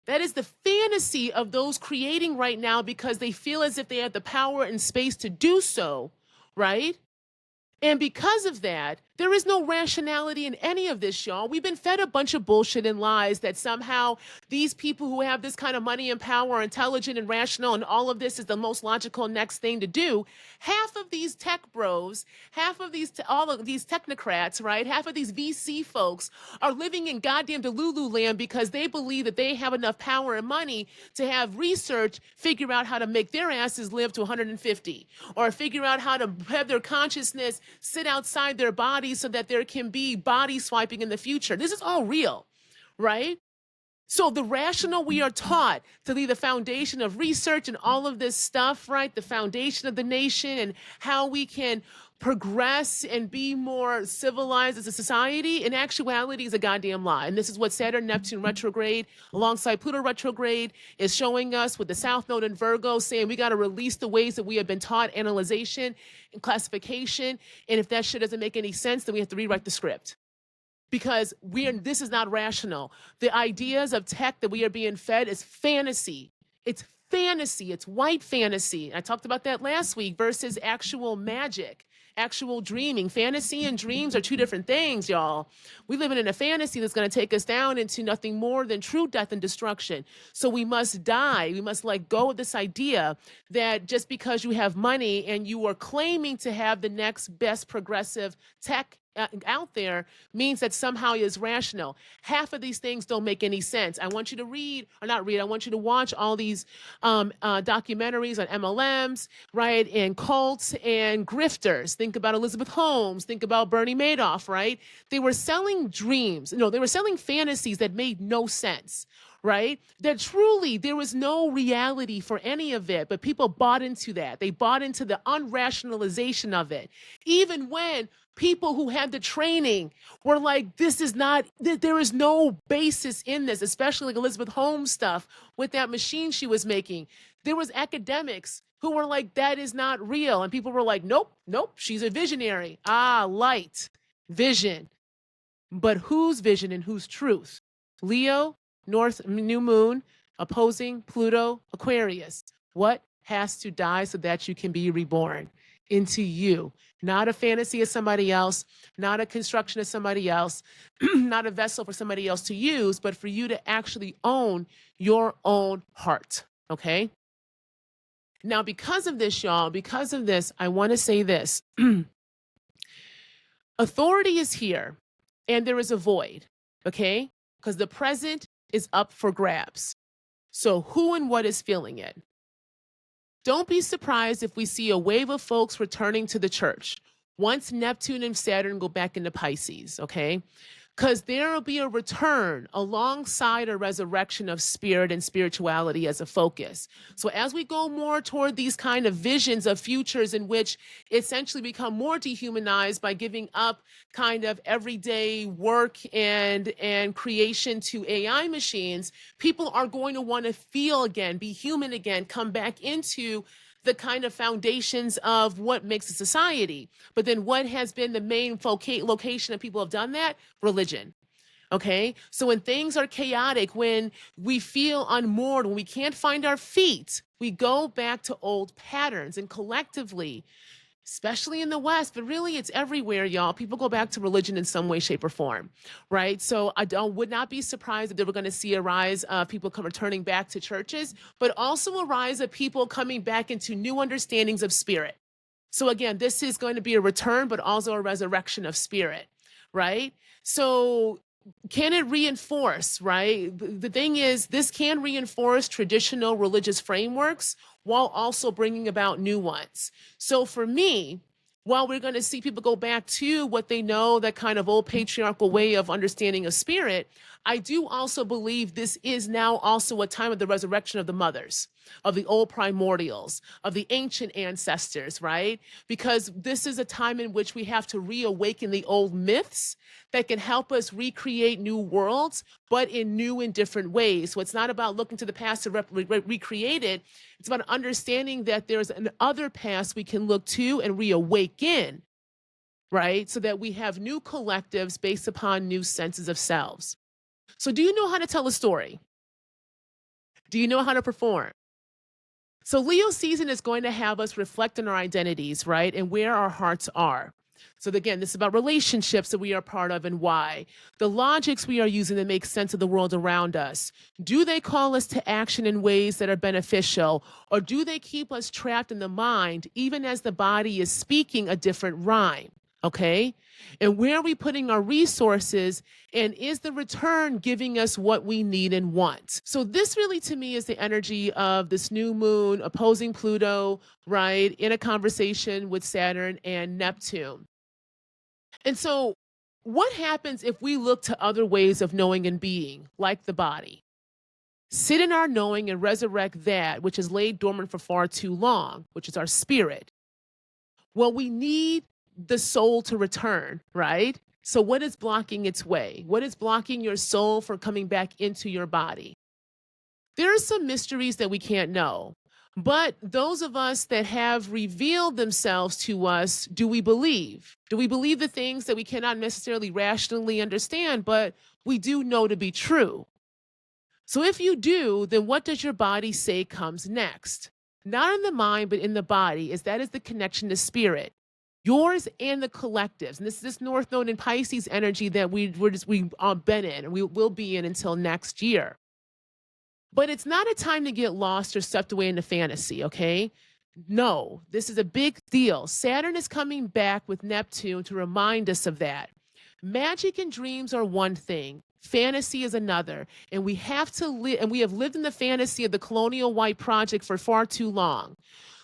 [SPEAKER 1] That is the fantasy of those creating right now because they feel as if they have the power and space to do so, right? And because of that, there is no rationality in any of this, y'all. We've been fed a bunch of bullshit and lies that somehow these people who have this kind of money and power are intelligent and rational, and all of this is the most logical next thing to do. Half of these tech bros, half of these, all of these technocrats, right? Half of these VC folks are living in goddamn Delulu land because they believe that they have enough power and money to have research figure out how to make their asses live to 150, or figure out how to have their consciousness sit outside their body so that there can be body swiping in the future. This is all real, right? So the rational we are taught to be the foundation of research and all of this stuff, right? The foundation of the nation and how we can progress and be more civilized as a society, in actuality is a goddamn lie. And this is what Saturn, Neptune retrograde alongside Pluto retrograde is showing us with the South Node in Virgo, saying we got to release the ways that we have been taught, analyzation and classification. And if that shit doesn't make any sense, then we have to rewrite the script. Because this is not rational. The ideas of tech that we are being fed is fantasy. It's fantasy. It's white fantasy. I talked about that last week versus actual magic, actual dreaming. Fantasy and dreams are two different things, y'all. We live in a fantasy that's going to take us down into nothing more than true death and destruction. So we must die. We must let go of this idea that just because you have money and you are claiming to have the next best progressive tech out there means that somehow is rational. Half of these things don't make any sense. I want you to read, or not read, I want you to watch all these documentaries on MLMs, right, and cults and grifters. Think about Elizabeth Holmes. Think about Bernie Madoff, right? They were selling dreams. No, they were selling fantasies that made no sense, right? That truly there was no reality for any of it, but people bought into that. They bought into the unrationalization of it. Even when people who had the training were like, this is not, there is no basis in this, especially like Elizabeth Holmes stuff with that machine she was making. There was academics who were like, that is not real. And people were like, nope, nope, she's a visionary. Ah, light, vision. But whose vision and whose truth? Leo, North New Moon, opposing Pluto, Aquarius. What has to die so that you can be reborn into you? Not a fantasy of somebody else, not a construction of somebody else, not a vessel for somebody else to use, but for you to actually own your own heart, okay? Now, because of this, y'all, because of this, I want to say this. Authority is here, and there is a void, okay? Because the present is up for grabs. So who and what is feeling it? Don't be surprised if we see a wave of folks returning to the church once Neptune and Saturn go back into Pisces, okay? Because there will be a return alongside a resurrection of spirit and spirituality as a focus. So as we go more toward these kind of visions of futures in which essentially become more dehumanized by giving up kind of everyday work and creation to AI machines, people are going to want to feel again, be human again, come back into the kind of foundations of what makes a society. But then what has been the main location that people have done that? Religion. Okay. So when things are chaotic, when we feel unmoored, when we can't find our feet, we go back to old patterns, and collectively, especially in the West, but really it's everywhere, y'all. People go back to religion in some way, shape, or form, right? So I would not be surprised if they were going to see a rise of people returning back to churches, but also a rise of people coming back into new understandings of spirit. So again, this is going to be a return, but also a resurrection of spirit, right? So can it reinforce, right? The thing is, this can reinforce traditional religious frameworks while also bringing about new ones. So for me, while we're going to see people go back to what they know, that kind of old patriarchal way of understanding of spirit, I do also believe this is now also a time of the resurrection of the mothers, of the old primordials, of the ancient ancestors, right? Because this is a time in which we have to reawaken the old myths that can help us recreate new worlds, but in new and different ways. So it's not about looking to the past to recreate it. It's about understanding that there's an other past we can look to and reawaken, right? So that we have new collectives based upon new senses of selves. So do you know how to tell a story? Do you know how to perform? So Leo season is going to have us reflect on our identities, right? And where our hearts are. So again, this is about relationships that we are part of and why. The logics we are using to make sense of the world around us. Do they call us to action in ways that are beneficial? Or do they keep us trapped in the mind, even as the body is speaking a different rhyme? Okay? And where are we putting our resources? And is the return giving us what we need and want? So this really to me is the energy of this new moon opposing Pluto, right? In a conversation with Saturn and Neptune. And so what happens if we look to other ways of knowing and being, like the body? Sit in our knowing and resurrect that which is laid dormant for far too long, which is our spirit. Well, we need the soul to return, right? So what is blocking its way? What is blocking your soul from coming back into your body? There are some mysteries that we can't know. But those of us that have revealed themselves to us, do we believe? Do we believe the things that we cannot necessarily rationally understand, but we do know to be true? So if you do, then what does your body say comes next? Not in the mind, but in the body, as that is the connection to spirit. Yours and the collectives. And this is this North Node and Pisces energy that we've been in and we will be in until next year. But it's not a time to get lost or swept away into fantasy, okay? No, this is a big deal. Saturn is coming back with Neptune to remind us of that. Magic and dreams are one thing, fantasy is another, and we have to live, and we have lived in the fantasy of the colonial white project for far too long.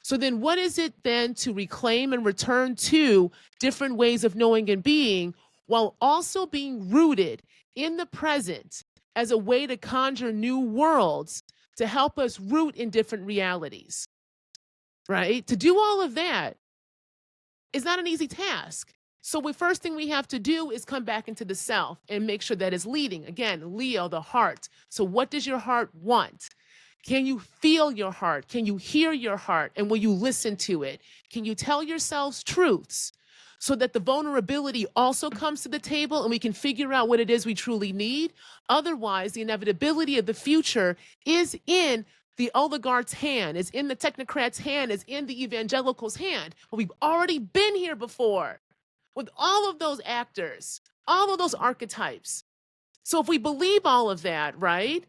[SPEAKER 1] So then what is it then to reclaim and return to different ways of knowing and being while also being rooted in the present as a way to conjure new worlds to help us root in different realities, right? To do all of that is not an easy task. So the first thing we have to do is come back into the self and make sure that is leading. Again, Leo, the heart. So what does your heart want? Can you feel your heart? Can you hear your heart? And will you listen to it? Can you tell yourselves truths so that the vulnerability also comes to the table and we can figure out what it is we truly need? Otherwise, the inevitability of the future is in the oligarch's hand, is in the technocrat's hand, is in the evangelical's hand. But we've already been here before with all of those actors, all of those archetypes. So if we believe all of that, right,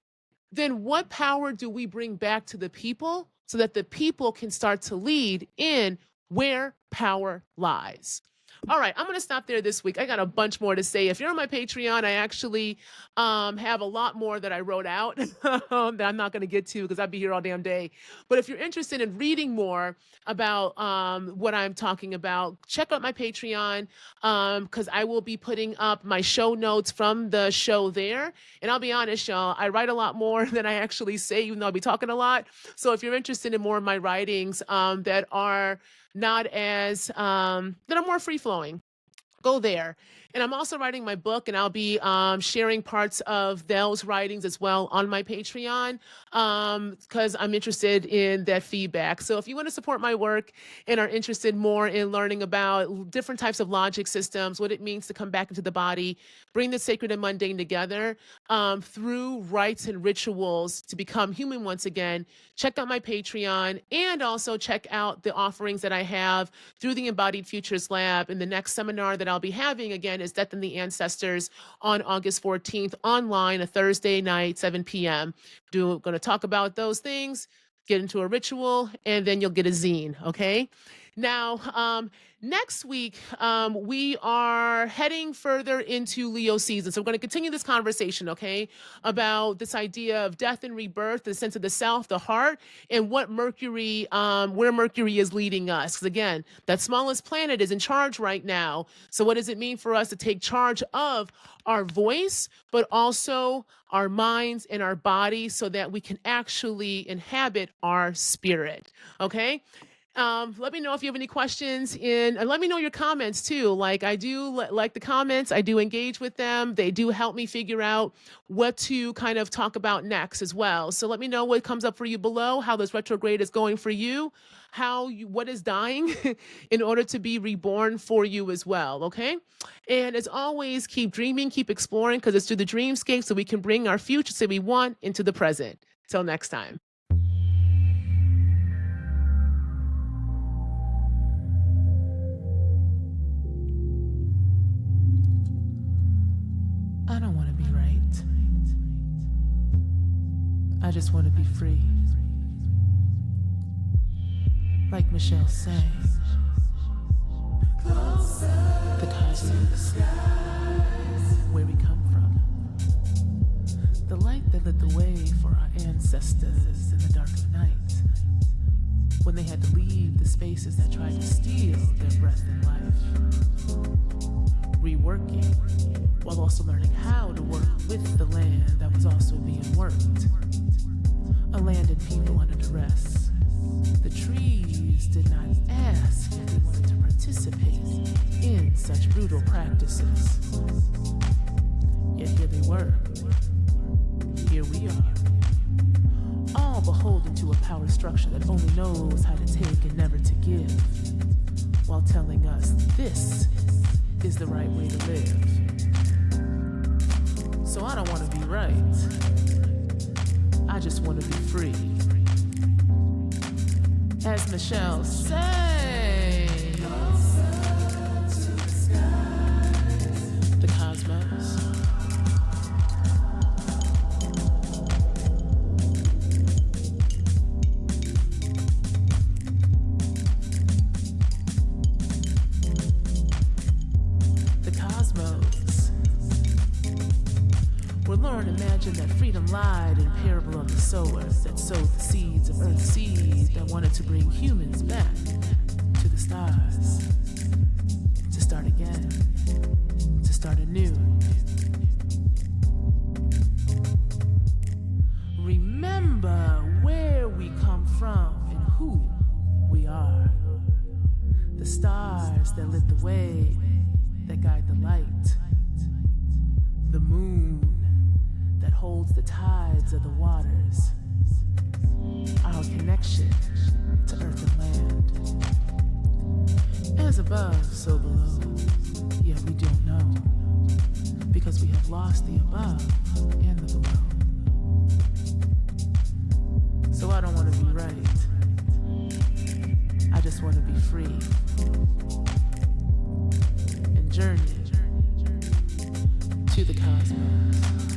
[SPEAKER 1] then what power do we bring back to the people so that the people can start to lead in where power lies? All right, I'm going to stop there this week. I got a bunch more to say. If you're on my Patreon, I actually have a lot more that I wrote out that I'm not going to get to because I'd be here all damn day. But if you're interested in reading more about what I'm talking about, check out my Patreon because I will be putting up my show notes from the show there. And I'll be honest, y'all, I write a lot more than I actually say, even though I'll be talking a lot. So if you're interested in more of my writings that are not as that are more free flowing, go there. And I'm also writing my book, and I'll be sharing parts of those writings as well on my Patreon because I'm interested in that feedback. So if you want to support my work and are interested more in learning about different types of logic systems, what it means to come back into the body, bring the sacred and mundane together through rites and rituals to become human once again, check out my Patreon and also check out the offerings that I have through the Embodied Futures Lab. And the next seminar that I'll be having again is Death and the Ancestors on August 14th online, a Thursday night, 7 p.m. Going to talk about those things, get into a ritual, and then you'll get a zine, okay? Now, next week, we are heading further into Leo season. So we're going to continue this conversation, okay, about this idea of death and rebirth, the sense of the self, the heart, and what Mercury, where Mercury is leading us. Because again, that smallest planet is in charge right now. So what does it mean for us to take charge of our voice, but also our minds and our bodies so that we can actually inhabit our spirit, okay? Let me know if you have any questions and let me know your comments too. Like I do like the comments. I do engage with them. They do help me figure out what to kind of talk about next as well. So let me know what comes up for you below, how this retrograde is going for you, what is dying in order to be reborn for you as well. Okay. And as always, keep dreaming, keep exploring, because it's through the dreamscape so we can bring our future that we want into the present. Till next time. I don't want to be right. I just want to be free. Like Michelle sang, the cosmos, where we come from. The light that lit the way for our ancestors in the dark of night, when they had to leave the spaces that tried to steal their breath and life. Reworking, while also learning how to work with the land that was also being worked. A land and people under duress. The trees did not ask if they wanted to participate in such brutal practices. Yet here they were. Here we are. All beholden to a power structure that only knows how to take and never to give, while telling us this is the right way to live. So I don't want to be right. I just want to be free. As Michelle sang, the cosmos. Lord, imagine that freedom lied in parable of the sower that sowed the seeds of earth's seed that wanted to bring humans back to the stars, to start again, to start anew. Remember where we come from and who we are. The stars that lit the way, that guide the light. The moon that holds the tides of the waters, our connection to earth and land. As above, so below, yet we don't know, because we have lost the above and the below. So I don't want to be right, I just want to be free, and journey to the cosmos.